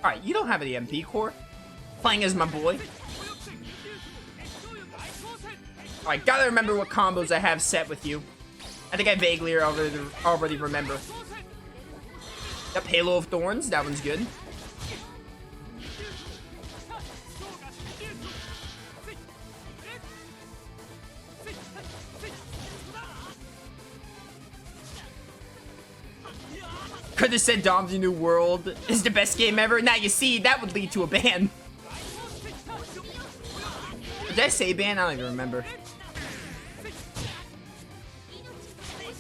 Alright, you don't have any MP core. Playing as my boy. Alright, gotta remember what combos I have set with you. I think I vaguely already remember. Yep, Halo of Thorns. That one's good. Could have said Dom's New World is the best game ever. Now, you see, that would lead to a ban. Did I say ban? I don't even remember.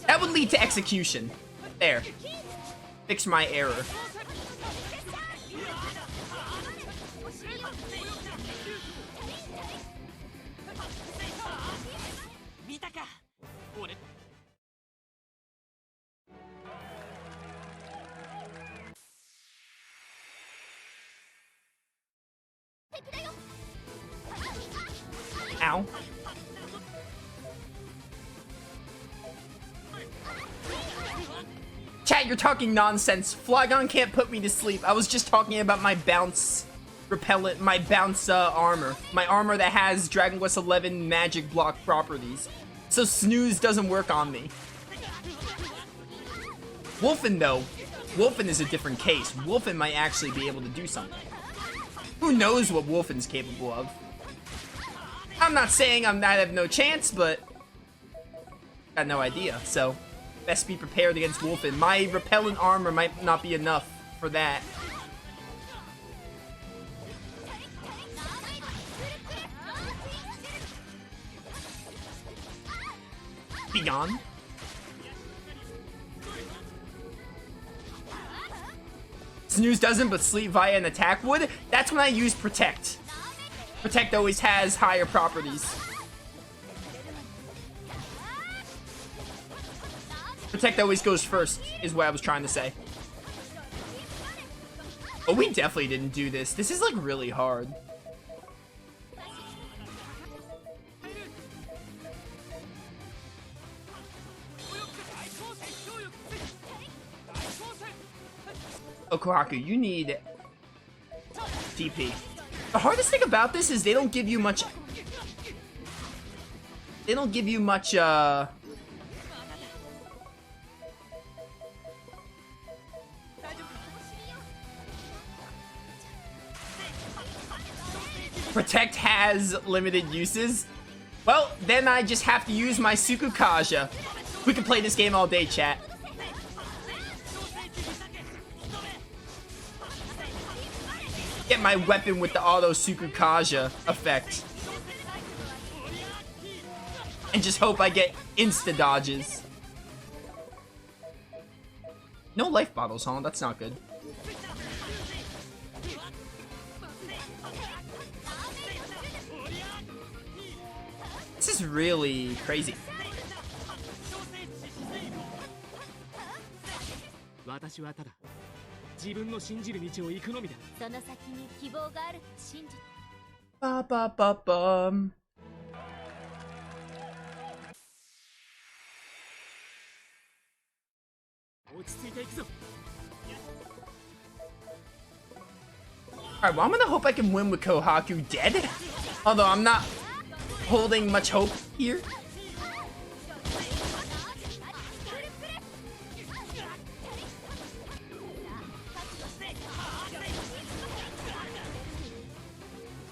That would lead to execution. There. Fix my error. Ow. Chat, you're talking nonsense. Flygon can't put me to sleep. I was just talking about my bounce repellent, my bounce armor. My armor that has Dragon Quest XI magic block properties. So snooze doesn't work on me. Wolfen, though. Wolfen is a different case. Wolfen might actually be able to do something. Who knows what Wolfen's capable of? I'm not saying I have no chance, but got no idea. So, best be prepared against Wolfen. My repellent armor might not be enough for that. Be gone. Snooze doesn't, but sleep via an attack would. That's when I use Protect. Protect always has higher properties. Protect always goes first, is what I was trying to say. Oh, we definitely didn't do this. This is like really hard. Oh, Kohaku, you need TP. The hardest thing about this is they don't give you much... They don't give you much, Protect has limited uses. Well, then I just have to use my Sukukaja. We can play this game all day, chat. Get my weapon with the auto Sukukaja effect. And just hope I get insta-dodges. No life bottles, huh? That's not good. This is really crazy. Ba ba ba bum. Alright, well, I'm gonna hope I can win with Kohaku dead. Although I'm not holding much hope here.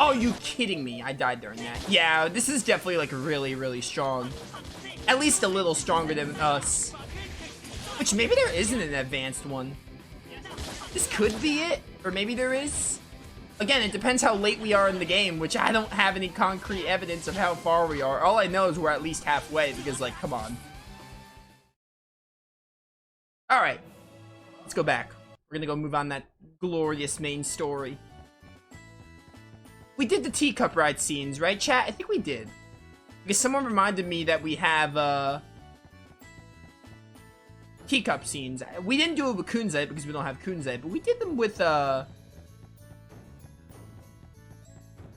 Oh, you kidding me? I died during that. Yeah, this is definitely like really, really strong. At least a little stronger than us. Which maybe there isn't an advanced one. This could be it, or maybe there is. Again, it depends how late we are in the game, which I don't have any concrete evidence of how far we are. All I know is we're at least halfway, because, like, come on. Alright. Let's go back. We're gonna go move on that glorious main story. We did the teacup ride scenes, right, chat? I think we did. Because someone reminded me that we have, teacup scenes. We didn't do it with Kunzite because we don't have Kunzite, but we did them with,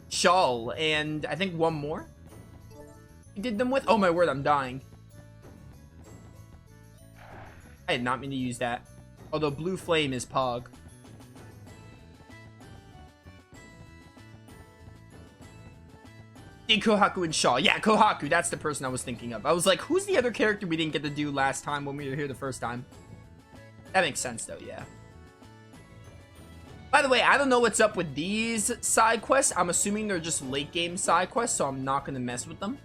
Shawl, and I think one more. We did them with... Oh my word, I'm dying. I did not mean to use that. Although Blue Flame is Pog. Did Kohaku and Shaw. Yeah, Kohaku, that's the person I was thinking of. I was like, who's the other character we didn't get to do last time when we were here the first time? That makes sense, though, yeah. By the way, I don't know what's up with these side quests. I'm assuming they're just late game side quests, so I'm not going to mess with them.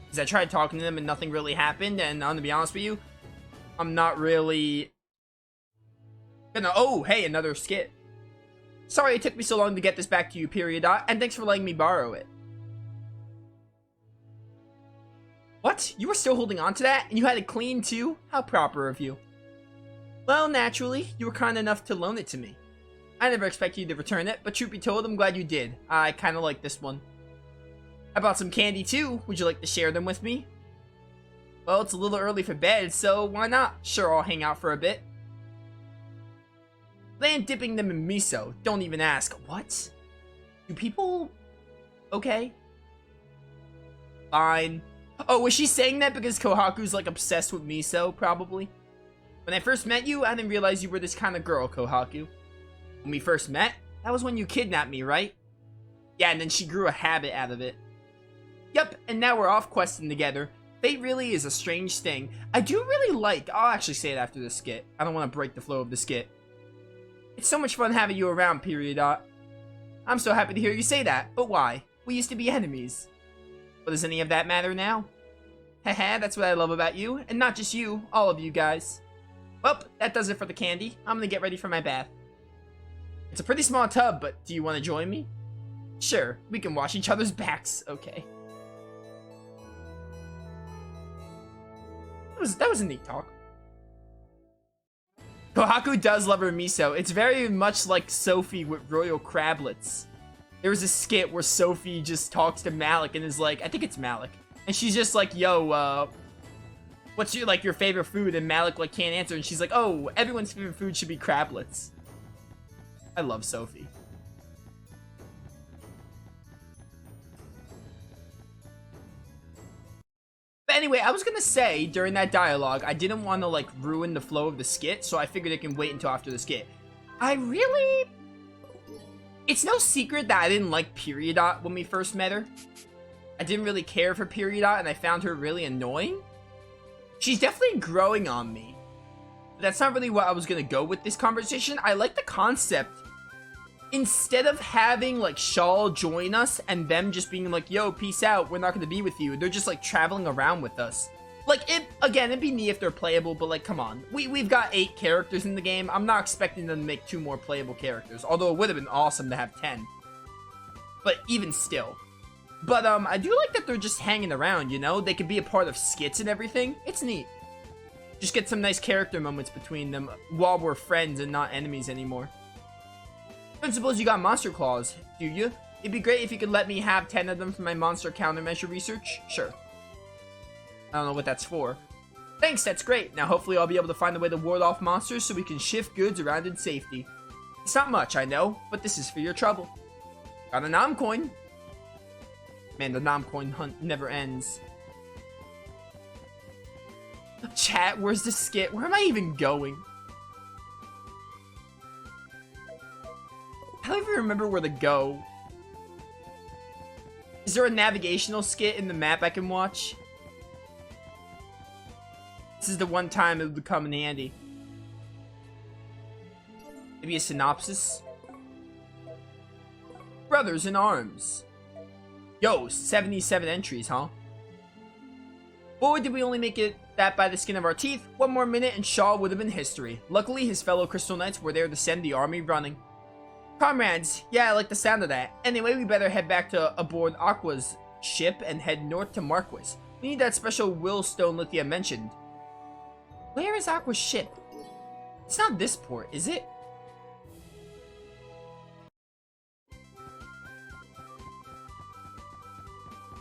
Because I tried talking to them and nothing really happened, and I'm going to be honest with you, I'm not really gonna... Oh, hey, another skit. Sorry it took me so long to get this back to you, period. And thanks for letting me borrow it. What? You were still holding on to that? And you had it clean too? How proper of you. Well, naturally, you were kind enough to loan it to me. I never expected you to return it, but truth be told, I'm glad you did. I kinda like this one. I bought some candy too. Would you like to share them with me? Well, it's a little early for bed, so why not? Sure, I'll hang out for a bit. Plan dipping them in miso. Don't even ask. What? Do people... Okay. Fine. Oh, was she saying that because Kohaku's like obsessed with miso, probably? When I first met you, I didn't realize you were this kind of girl, Kohaku. When we first met, that was when you kidnapped me, right? Yeah, and then she grew a habit out of it. Yep, and now we're off questing together. Fate really is a strange thing. I do really like... I'll actually say it after the skit. I don't want to break the flow of the skit. It's so much fun having you around, period. I'm so happy to hear you say that, but why? We used to be enemies. But does any of that matter now? Haha, that's what I love about you, and not just you, all of you guys. Well, that does it for the candy. I'm gonna get ready for my bath. It's a pretty small tub, but do you want to join me? Sure, we can wash each other's backs, okay. That was a neat talk. Kohaku does love her miso. It's very much like Sophie with royal crablets. There was a skit where Sophie just talks to Malik and is like, I think it's Malik. And she's just like, yo, what's your favorite food? And Malik like can't answer. And she's like, oh, everyone's favorite food should be crablets. I love Sophie. But anyway, I was gonna say, during that dialogue, I didn't want to, like, ruin the flow of the skit, so I figured it can wait until after the skit. It's no secret that I didn't like Periodot when we first met her. I didn't really care for Periodot, and I found her really annoying. She's definitely growing on me. But that's not really what I was gonna go with this conversation. I like the concept. Instead of having, like, Shawl join us and them just being like, yo, peace out, we're not gonna be with you. They're just, like, traveling around with us. Like, it'd be neat if they're playable, but, like, come on. We've got 8 characters in the game. I'm not expecting them to make 2 more playable characters. Although it would have been awesome to have 10. But even still. But, I do like that they're just hanging around, you know? They could be a part of skits and everything. It's neat. Just get some nice character moments between them while we're friends and not enemies anymore. Don't suppose you got monster claws, do you? It'd be great if you could let me have 10 of them for my monster countermeasure research. Sure. I don't know what that's for. Thanks, that's great. Now hopefully I'll be able to find a way to ward off monsters so we can shift goods around in safety. It's not much, I know, but this is for your trouble. Got a Nom coin. Man, the Nom coin hunt never ends. Chat, where's the skit? Where am I even going? I don't even remember where to go. Is there a navigational skit in the map I can watch? This is the one time it would come in handy. Maybe a synopsis? Brothers in Arms. Yo, 77 entries, huh? Boy, did we only make it that by the skin of our teeth. One more minute and Shaw would have been history. Luckily, his fellow Crystal Knights were there to send the army running. Comrades, yeah, I like the sound of that. Anyway, we better head back to aboard Aqua's ship and head north to Marquis. We need that special Willstone Lithia mentioned. Where is Aqua's ship? It's not this port, is it?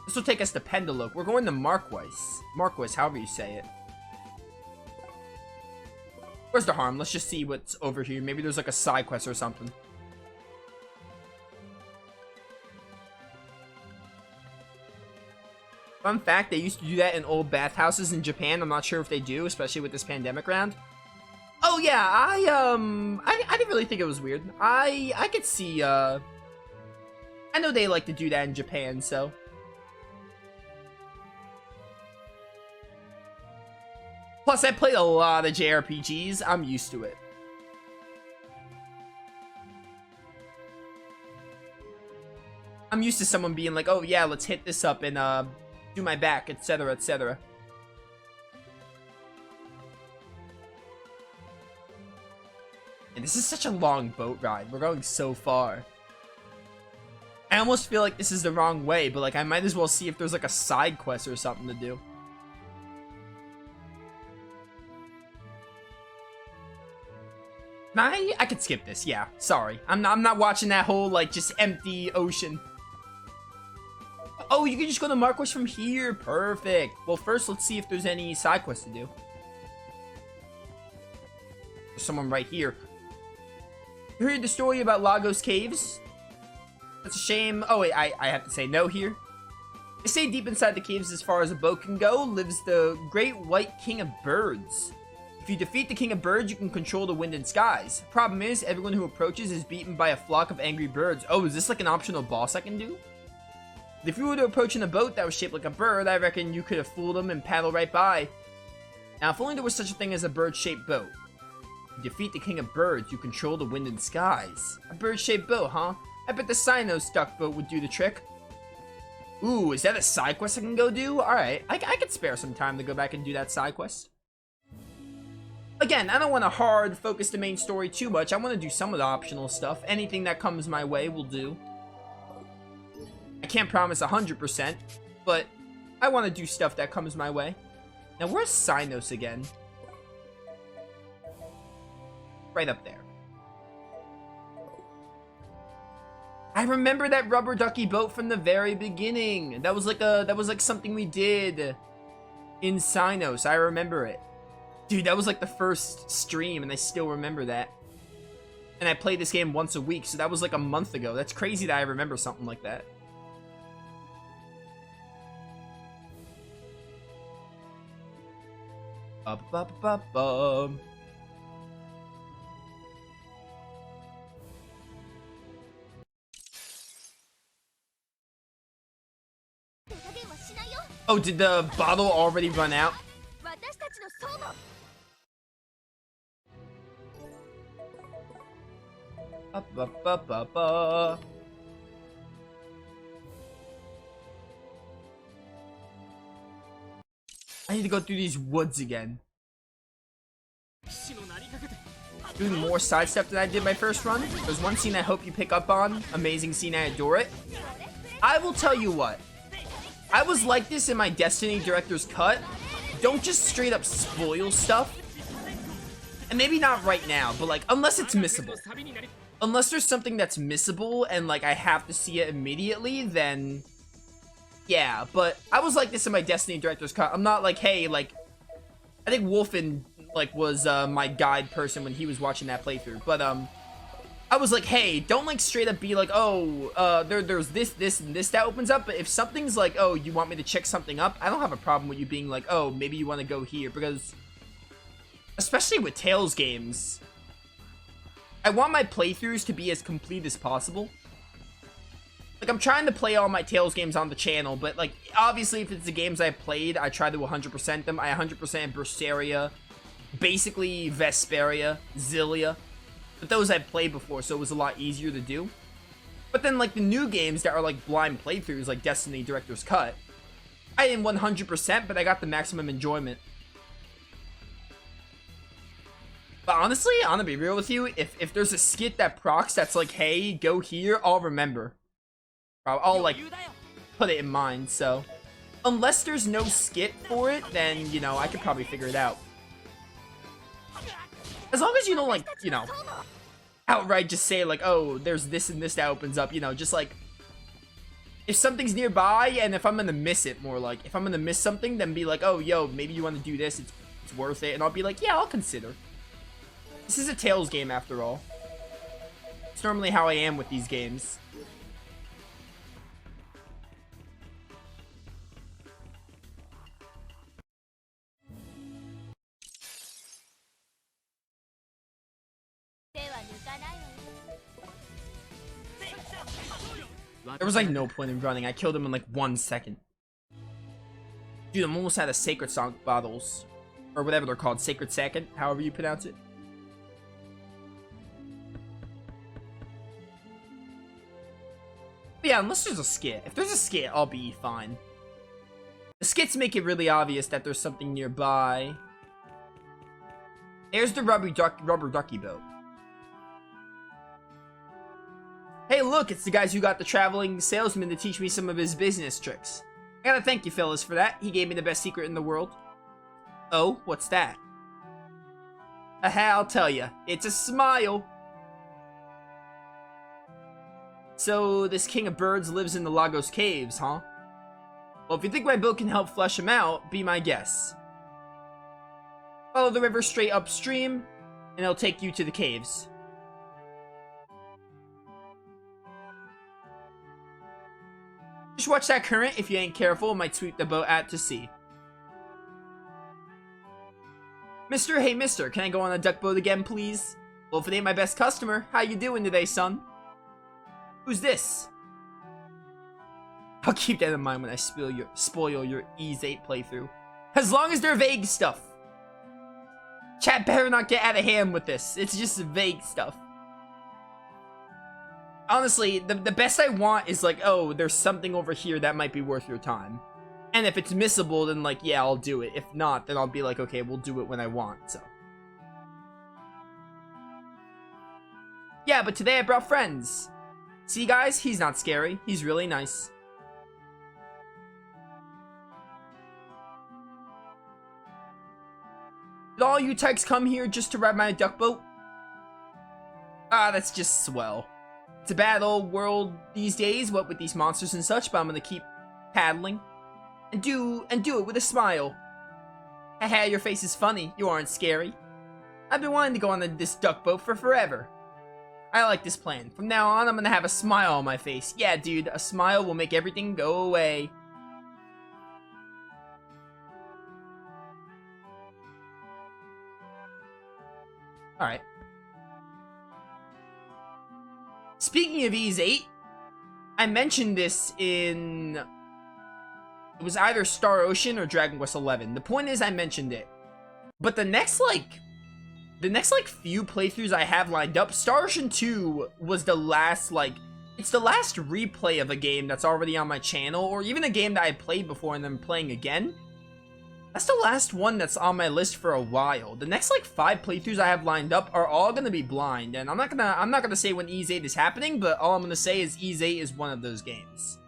This will take us to Pendalope. We're going to Marquis. Marquis, however you say it. Where's the harm? Let's just see what's over here. Maybe there's like a side quest or something. Fun fact, they used to do that in old bathhouses in Japan. I'm not sure if they do, especially with this pandemic round. Oh yeah, I didn't really think it was weird. I could see I know they like to do that in Japan, so. Plus, I played a lot of JRPGs. I'm used to it. I'm used to someone being like, oh yeah, let's hit this up and do my back, etc, etc. And this is such a long boat ride. We're going so far. I almost feel like this is the wrong way, but like I might as well see if there's like a side quest or something to do. I could skip this, yeah. Sorry. I'm not watching that whole like just empty ocean. Oh, you can just go to Mark Quest from here. Perfect. Well, first let's see if there's any side quests to do. There's someone right here. You heard the story about Lagos Caves? That's a shame. Oh wait, I have to say no here. They say deep inside the caves as far as a boat can go lives the Great White King of Birds. If you defeat the King of Birds, you can control the wind and skies. Problem is, everyone who approaches is beaten by a flock of angry birds. Oh, is this like an optional boss I can do? If you were to approach in a boat that was shaped like a bird, I reckon you could have fooled them and paddle right by. Now, if only there was such a thing as a bird-shaped boat. If you defeat the King of Birds, you control the wind and skies. A bird-shaped boat, huh? I bet the Sinnoh duck boat would do the trick. Ooh, is that a side quest I can go do? Alright, I could spare some time to go back and do that side quest. Again, I don't want to hard focus the main story too much. I want to do some of the optional stuff. Anything that comes my way will do. I can't promise 100%, but I want to do stuff that comes my way. Now, where's Sinnoh again? Right up there. I remember that rubber ducky boat from the very beginning. That was like something we did in Sinnoh. I remember it. Dude, that was like the first stream, and I still remember that. And I played this game once a week, so that was like a month ago. That's crazy that I remember something like that. Ba-ba-ba-ba-ba. Oh, did the bottle already run out? Ba-ba-ba-ba-ba. I need to go through these woods again. Doing more side stuff than I did my first run. There's one scene I hope you pick up on. Amazing scene, I adore it. I will tell you what. I was like this in my Destiny Director's Cut. Don't just straight up spoil stuff. And maybe not right now, but like, unless it's missable. Unless there's something that's missable and like I have to see it immediately, then yeah. But I was like this in my Destiny Director's Cut. I'm not like, hey, like, I think Wolfen like was my guide person when he was watching that playthrough. But I was like, hey, don't like straight up be like, oh, there's this, and this that opens up. But if something's like, oh, you want me to check something up, I don't have a problem with you being like, oh, maybe you want to go here. Because, especially with Tales games, I want my playthroughs to be as complete as possible. Like, I'm trying to play all my Tales games on the channel, but like, obviously, if it's the games I played, I try to 100% them. I 100% Berseria, basically Vesperia, Zillia. But those I've played before, so it was a lot easier to do. But then, like, the new games that are, like, blind playthroughs, like Destiny Director's Cut, I didn't 100%, but I got the maximum enjoyment. But honestly, I'm gonna be real with you, if there's a skit that procs that's like, hey, go here, I'll remember. I'll, like, put it in mind, so. Unless there's no skit for it, then, you know, I could probably figure it out. As long as you don't, like, you know, outright just say, like, oh, there's this and this that opens up, you know, just, like, if something's nearby, and if I'm gonna miss it, more like, if I'm gonna miss something, then be like, oh, yo, maybe you want to do this, it's worth it, and I'll be like, yeah, I'll consider. This is a Tales game, after all. It's normally how I am with these games. There was like no point in running. I killed him in like 1 second. Dude, I'm almost out of Sacred Song bottles. Or whatever they're called. Sacred Second, however you pronounce it. But yeah, unless there's a skit. If there's a skit, I'll be fine. The skits make it really obvious that there's something nearby. There's the rubber ducky boat. Hey, look, it's the guys who got the traveling salesman to teach me some of his business tricks. I gotta thank you fellas for that. He gave me the best secret in the world. Oh, what's that? Aha, I'll tell you. It's a smile. So, this king of birds lives in the Lagos caves, huh? Well, if you think my boat can help flesh him out, be my guest. Follow the river straight upstream, and it'll take you to the caves. Just watch that current. If you ain't careful, it might sweep the boat out to sea. Mister, hey mister, can I go on a duck boat again, please? Well, if it ain't my best customer, how you doing today, son? Who's this? I'll keep that in mind when I spoil your Ys 8 playthrough. As long as they're vague stuff. Chat better not get out of hand with this. It's just vague stuff. Honestly, the best I want is like, oh, there's something over here that might be worth your time. And if it's missable, then like, yeah, I'll do it. If not, then I'll be like, okay, we'll do it when I want, so. Yeah, but today I brought friends. See, guys, he's not scary. He's really nice. Did all you tykes come here just to ride my duck boat? Ah, that's just swell. It's a bad old world these days, what with these monsters and such, but I'm gonna keep paddling. And do it with a smile. Haha, your face is funny. You aren't scary. I've been wanting to go on this duck boat for forever. I like this plan. From now on, I'm gonna have a smile on my face. Yeah, dude, a smile will make everything go away. Alright. Speaking of Ys 8, I mentioned this in... It was either Star Ocean or Dragon Quest 11. The point is I mentioned it. But the next few playthroughs I have lined up, Star Ocean 2 was the last, it's the last replay of a game that's already on my channel, or even a game that I played before and then playing again. That's the last one that's on my list for a while. The next, 5 playthroughs I have lined up are all gonna be blind, and I'm not gonna say when Ys 8 is happening, but all I'm gonna say is Ys 8 is one of those games.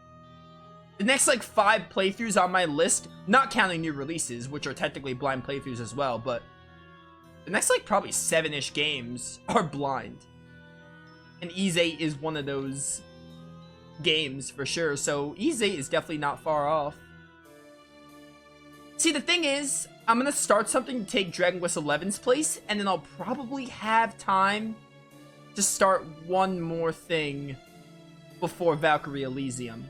The next, 5 playthroughs on my list, not counting new releases, which are technically blind playthroughs as well, but the next, probably 7-ish games are blind. And Ys 8 is one of those games, for sure, so Ys 8 is definitely not far off. See, the thing is, I'm gonna start something to take Dragon Quest 11's place, and then I'll probably have time to start one more thing before Valkyrie Elysium.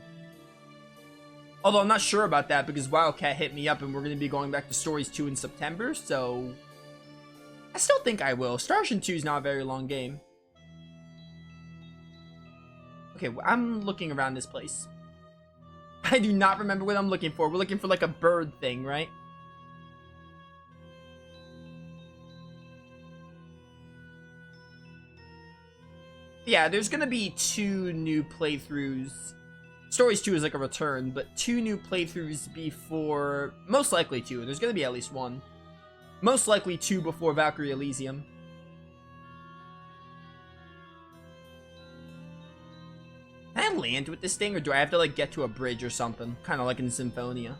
Although I'm not sure about that because Wildcat hit me up and we're going to be going back to Stories 2 in September, so I still think I will. Star Ocean 2 is not a very long game. Okay, I'm looking around this place. I do not remember what I'm looking for. We're looking for a bird thing, right? Yeah, there's going to be 2 new playthroughs. Stories 2 is a return, but 2 new playthroughs before... Most likely 2. There's going to be at least 1. Most likely 2 before Valkyrie Elysium. Can I land with this thing, or do I have to, get to a bridge or something? Kind of like in Symphonia.